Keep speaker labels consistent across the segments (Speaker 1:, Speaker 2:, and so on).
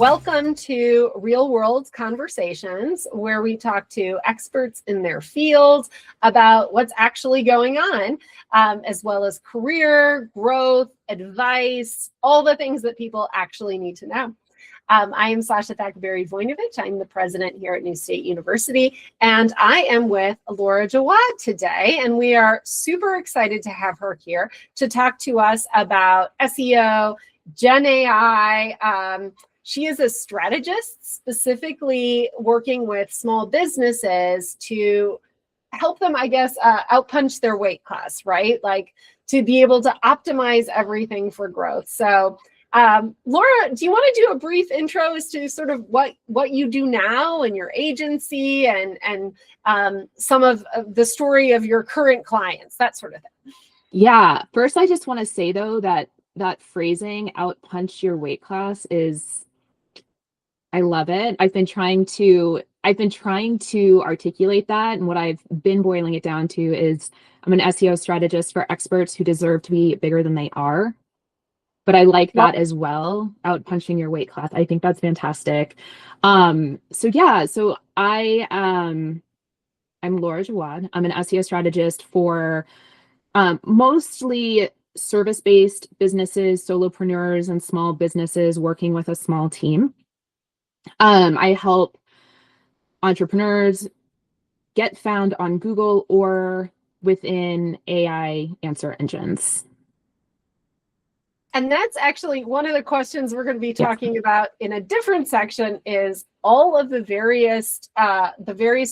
Speaker 1: Welcome to Real World Conversations, where we talk to experts in their fields about what's actually going on, as well as career, growth, advice, all the things that people actually need to know. I am Sasha Thackerberry-Voinovich. I'm the president here at Newstate University, and I am with Laura Jawad today, and we are super excited to have her here to talk to us about SEO, Gen AI. She is a strategist, specifically working with small businesses to help them, I guess, outpunch their weight class, right? Like to be able to optimize everything for growth. So Laura, do you want to do a brief intro as to sort of what you do now and your agency and some of the story of your current clients, that sort of thing?
Speaker 2: Yeah. First, I just want to say, though, that phrasing, outpunch your weight class, I love it. I've been trying to articulate that. And what I've been boiling it down to is I'm an SEO strategist for experts who deserve to be bigger than they are. But I like that as well, outpunching your weight class. I think that's fantastic. So I'm Laura Jawad. I'm an SEO strategist for mostly service-based businesses, solopreneurs, and small businesses working with a small team. I help entrepreneurs get found on Google or within AI answer engines.
Speaker 1: And that's actually one of the questions we're going to be talking about in a different section, is all of the various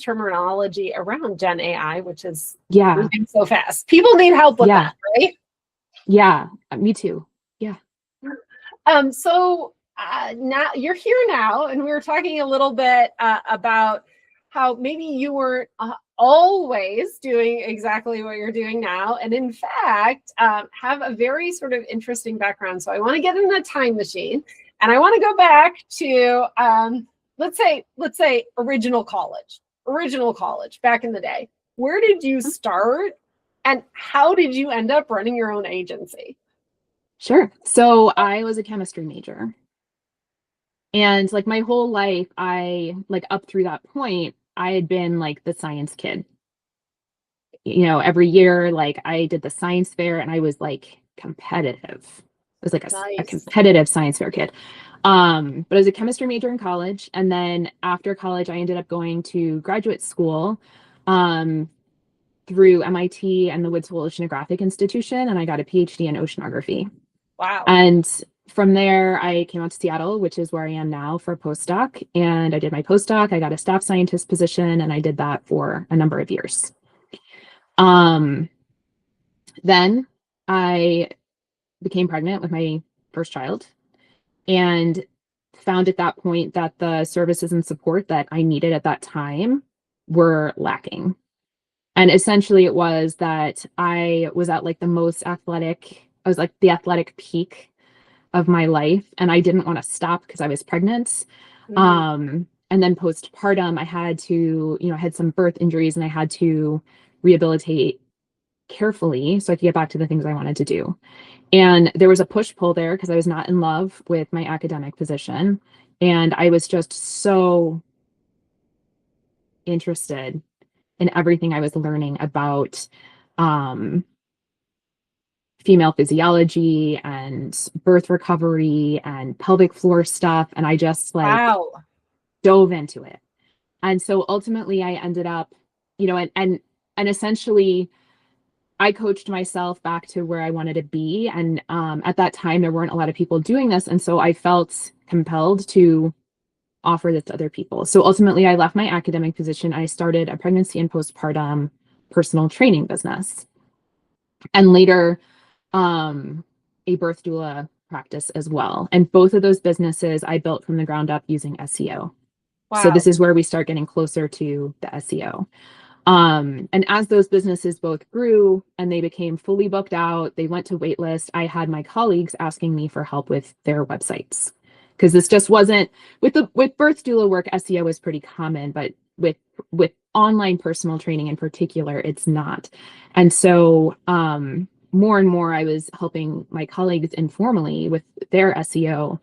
Speaker 1: terminology around Gen AI, which is moving so fast. People need help with that, right?
Speaker 2: Yeah, me too. Yeah.
Speaker 1: So now you're here now, and we were talking a little bit about how maybe you weren't always doing exactly what you're doing now, and in fact have a very sort of interesting background. So I want to get in the time machine, and I want to go back to let's say original college back in the day. Where did you start, and how did you end up running your own agency?
Speaker 2: Sure. So I was a chemistry major. And like my whole life, up through that point, I had been like the science kid. You know, every year, like I did the science fair, and I was like competitive. I was like a competitive science fair kid. But I was a chemistry major in college. And then after college, I ended up going to graduate school through MIT and the Woods Hole Oceanographic Institution. And I got a PhD in oceanography.
Speaker 1: Wow.
Speaker 2: And from there, I came out to Seattle, which is where I am now, for a postdoc. And I did my postdoc. I got a staff scientist position, and I did that for a number of years. Then I became pregnant with my first child, and found at that point that the services and support that I needed at that time were lacking. And essentially it was that I was at like the most athletic, I was like the athletic peak of my life, and I didn't want to stop because I was pregnant. And then postpartum, I had to, I had some birth injuries, and I had to rehabilitate carefully so I could get back to the things I wanted to do. And there was a push-pull there because I was not in love with my academic position. And I was just so interested in everything I was learning about female physiology and birth recovery and pelvic floor stuff. And I just dove into it. And so ultimately I ended up, and essentially I coached myself back to where I wanted to be. And at that time, there weren't a lot of people doing this. And so I felt compelled to offer this to other people. So ultimately I left my academic position. I started a pregnancy and postpartum personal training business. And later, a birth doula practice as well. And both of those businesses I built from the ground up using SEO. Wow. So this is where we start getting closer to the SEO. And as those businesses both grew and they became fully booked out, they went to waitlist, I had my colleagues asking me for help with their websites. Because this just wasn't, with birth doula work, SEO is pretty common, but with online personal training in particular, it's not. And so more and more I was helping my colleagues informally with their SEO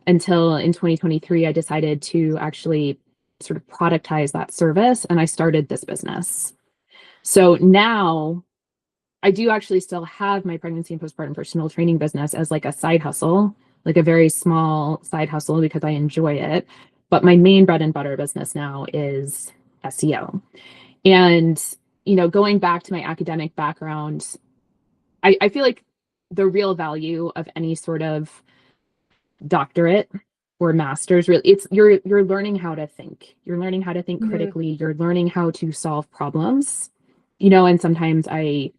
Speaker 2: until in 2023, I decided to actually sort of productize that service, and I started this business. So now I do actually still have my pregnancy and postpartum personal training business as like a side hustle, like a very small side hustle because I enjoy it. But my main bread and butter business now is SEO. And, going back to my academic background, I feel like the real value of any sort of doctorate or master's, really, it's you're learning how to think. You're learning how to think critically. You're learning how to solve problems, and sometimes I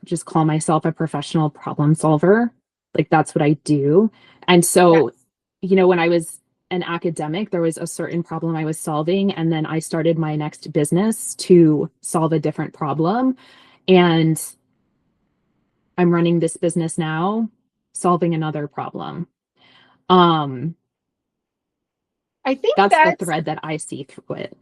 Speaker 2: just call myself a professional problem solver. Like that's what I do. And so, when I was an academic, there was a certain problem I was solving, and then I started my next business to solve a different problem. And I'm running this business now, solving another problem. I
Speaker 1: think
Speaker 2: that's the thread that I see through it.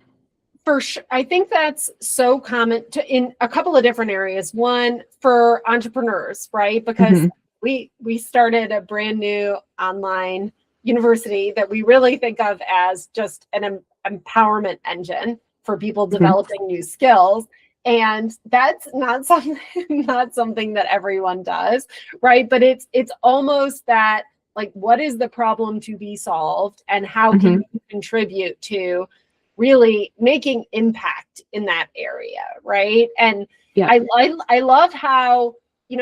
Speaker 1: For sure. I think that's so common in a couple of different areas. One, for entrepreneurs, right? Because we started a brand new online university that we really think of as just an empowerment engine for people developing new skills. And that's not something that everyone does, right? But it's almost that, like, what is the problem to be solved, and how can you contribute to really making impact in that area, right? And I love how,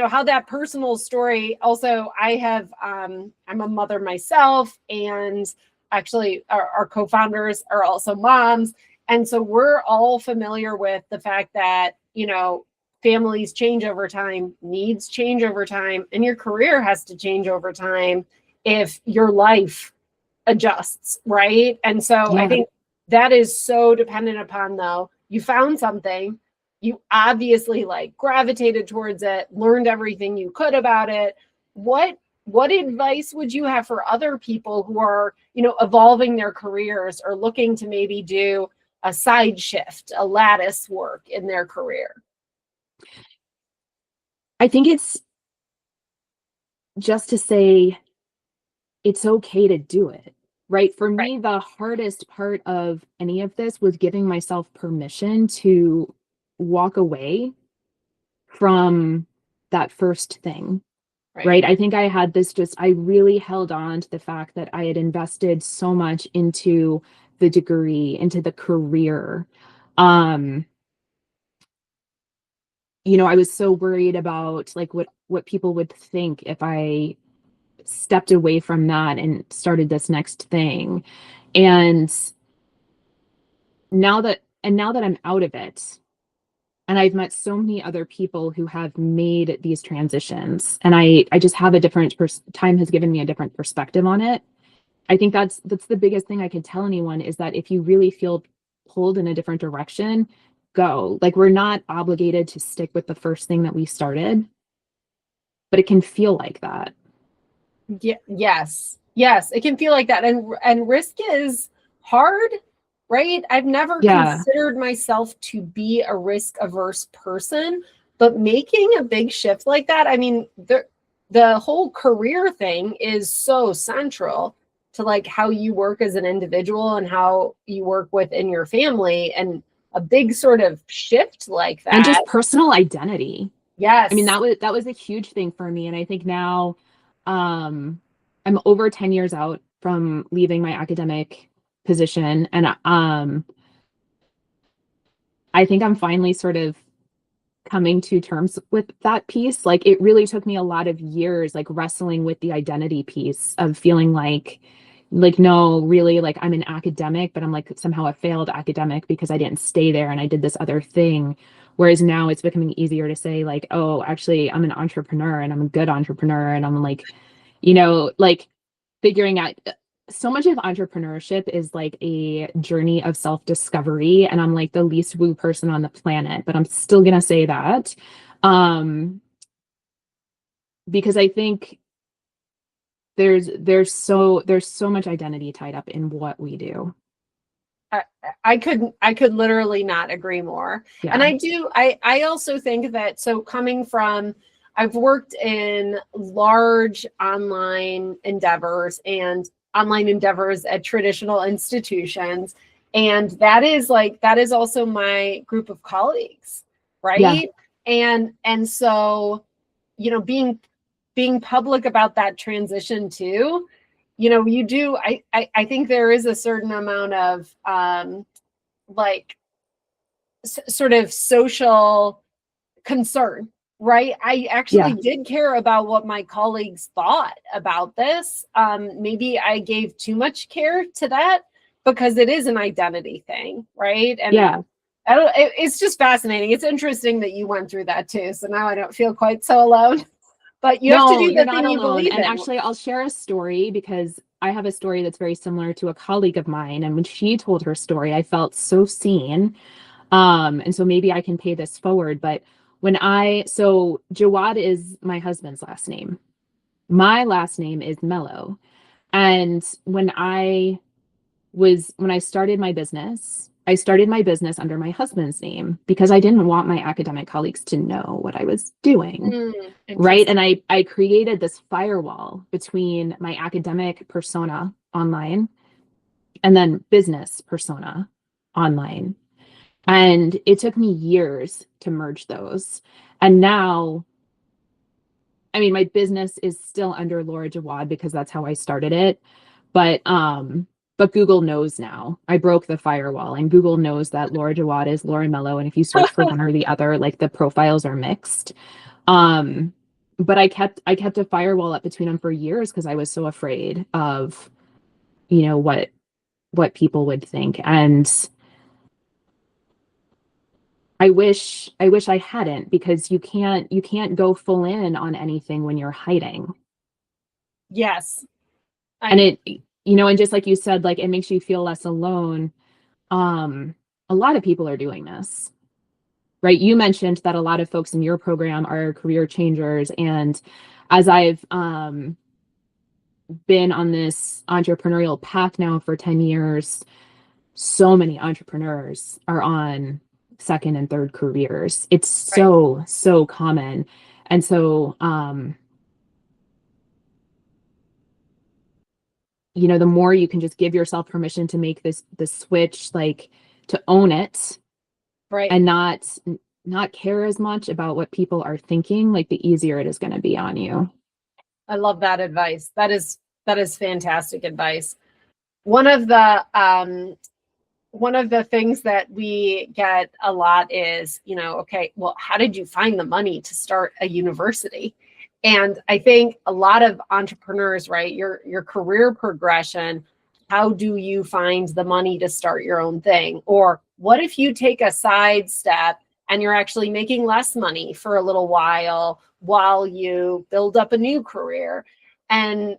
Speaker 1: how that personal story also, I'm a mother myself, and actually our co-founders are also moms. And so we're all familiar with the fact that, families change over time, needs change over time, and your career has to change over time if your life adjusts, right? And so I think that is so dependent upon, though, you found something, you obviously like gravitated towards it, learned everything you could about it. What advice would you have for other people who are, evolving their careers or looking to maybe do a side shift, a lattice work in their career?
Speaker 2: I think it's just to say it's okay to do it. Right. For me, the hardest part of any of this was giving myself permission to walk away from that first thing. Right. I think I had this I really held on to the fact that I had invested so much into the degree, into the career. I was so worried about like what people would think if I stepped away from that and started this next thing. And now that I'm out of it, and I've met so many other people who have made these transitions, and I just have a different time has given me a different perspective on it. I think that's the biggest thing I could tell anyone, is that if you really feel pulled in a different direction, go. Like, we're not obligated to stick with the first thing that we started, but it can feel like that.
Speaker 1: Yes, it can feel like that. And risk is hard, right? I've never considered myself to be a risk averse person, but making a big shift like that, I mean, the whole career thing is so central to like how you work as an individual and how you work within your family, and a big sort of shift like that.
Speaker 2: And just personal identity.
Speaker 1: Yes.
Speaker 2: I mean, that was a huge thing for me. And I think now I'm over 10 years out from leaving my academic position. And I think I'm finally sort of coming to terms with that piece. Like, it really took me a lot of years, like wrestling with the identity piece of feeling like, no, really, like I'm an academic, but I'm like somehow a failed academic because I didn't stay there and I did this other thing. Whereas now it's becoming easier to say like, oh, actually I'm an entrepreneur and I'm a good entrepreneur. And I'm like, like figuring out, so much of entrepreneurship is like a journey of self-discovery. And I'm like the least woo person on the planet, but I'm still going to say that. Because I think there's so much identity tied up in what we do.
Speaker 1: I could literally not agree more. Yeah. And I also think that, so coming from I've worked in large online endeavors and online endeavors at traditional institutions. And that is also my group of colleagues, right? Yeah. And so, you know, being public about that transition too, you know, you do, I think there is a certain amount of like sort of social concern, right? I actually did care about what my colleagues thought about this. Maybe I gave too much care to that because it is an identity thing, right? And it's just fascinating. It's interesting that you went through that too. So now I don't feel quite so alone. But you have to do the thing you believe in.
Speaker 2: And actually, I'll share a story because I have a story that's very similar to a colleague of mine. And when she told her story, I felt so seen. And so maybe I can pay this forward. But so Jawad is my husband's last name. My last name is Mello. And when I started my business, under my husband's name because I didn't want my academic colleagues to know what I was doing. Right. And I created this firewall between my academic persona online and then business persona online. And it took me years to merge those. And now, I mean, my business is still under Laura Jawad because that's how I started it. But Google knows now. I broke the firewall and Google knows that Laura Jawad is Laura Mello. And if you search for one or the other, like the profiles are mixed. But I kept a firewall up between them for years because I was so afraid of, you know, what people would think. And I wish I hadn't, because you can't go full in on anything when you're hiding.
Speaker 1: Yes.
Speaker 2: And it, you know, and just like you said, like it makes you feel less alone. A lot of people are doing this, right? You mentioned that a lot of folks in your program are career changers. And as I've been on this entrepreneurial path now for 10 years, so many entrepreneurs are on second and third careers. It's so common. And so, you know, the more you can just give yourself permission to make the switch, like to own it,
Speaker 1: right,
Speaker 2: and not care as much about what people are thinking, like the easier it is going to be on you.
Speaker 1: I love that advice. That is fantastic advice. One of the things that we get a lot is, you know, okay, well, how did you find the money to start a university? And I think a lot of entrepreneurs, right, your career progression, how do you find the money to start your own thing? Or what if you take a side step and you're actually making less money for a little while you build up a new career? And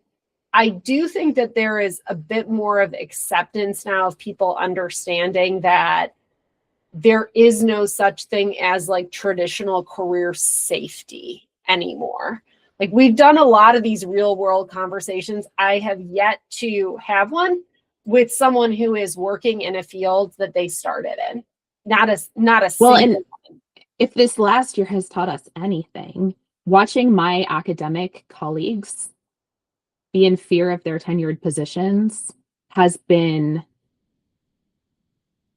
Speaker 1: I do think that there is a bit more of acceptance now of people understanding that there is no such thing as like traditional career safety anymore. Like we've done a lot of these real world conversations. I have yet to have one with someone who is working in a field that they started in. Not a
Speaker 2: well, and if this last year has taught us anything, watching my academic colleagues be in fear of their tenured positions has been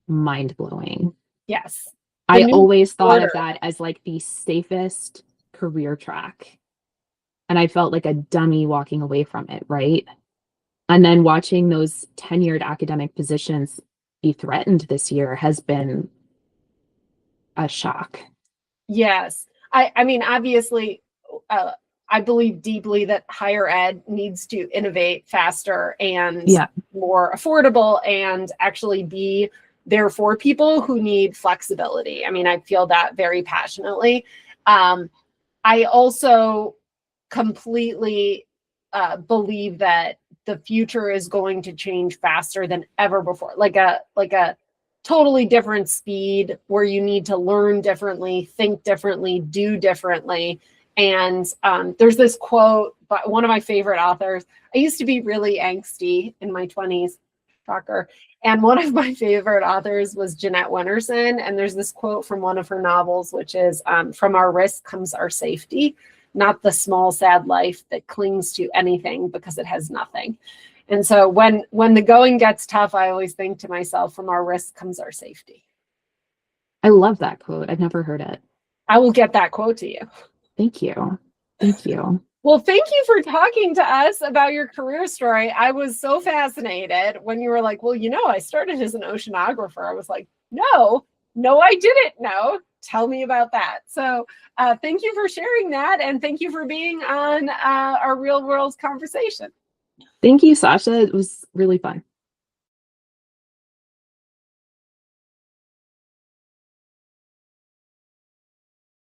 Speaker 2: mind-blowing.
Speaker 1: Yes.
Speaker 2: I always thought of that as like the safest career track. And I felt like a dummy walking away from it, right? And then watching those tenured academic positions be threatened this year has been a shock.
Speaker 1: Yes. I mean, obviously, I believe deeply that higher ed needs to innovate faster and more affordable and actually be there for people who need flexibility. I mean, I feel that very passionately. I also completely believe that the future is going to change faster than ever before, like a totally different speed where you need to learn differently, think differently, do differently. And there's this quote by one of my favorite authors. I used to be really angsty in my 20s, shocker. And one of my favorite authors was Jeanette Winterson. And there's this quote from one of her novels, which is, from our risk comes our safety. not the small, sad life that clings to anything because it has nothing. And so when the going gets tough, I always think to myself, from our risk comes our safety.
Speaker 2: I love that quote. I've never heard it.
Speaker 1: I will get that quote to you.
Speaker 2: Thank you. Thank you.
Speaker 1: Well, thank you for talking to us about your career story. I was so fascinated when you were like, well, you know, I started as an oceanographer. I was like, no, I didn't know. Tell me about that. So thank you for sharing that. And thank you for being on our Real World Conversation.
Speaker 2: Thank you, Sasha. It was really fun.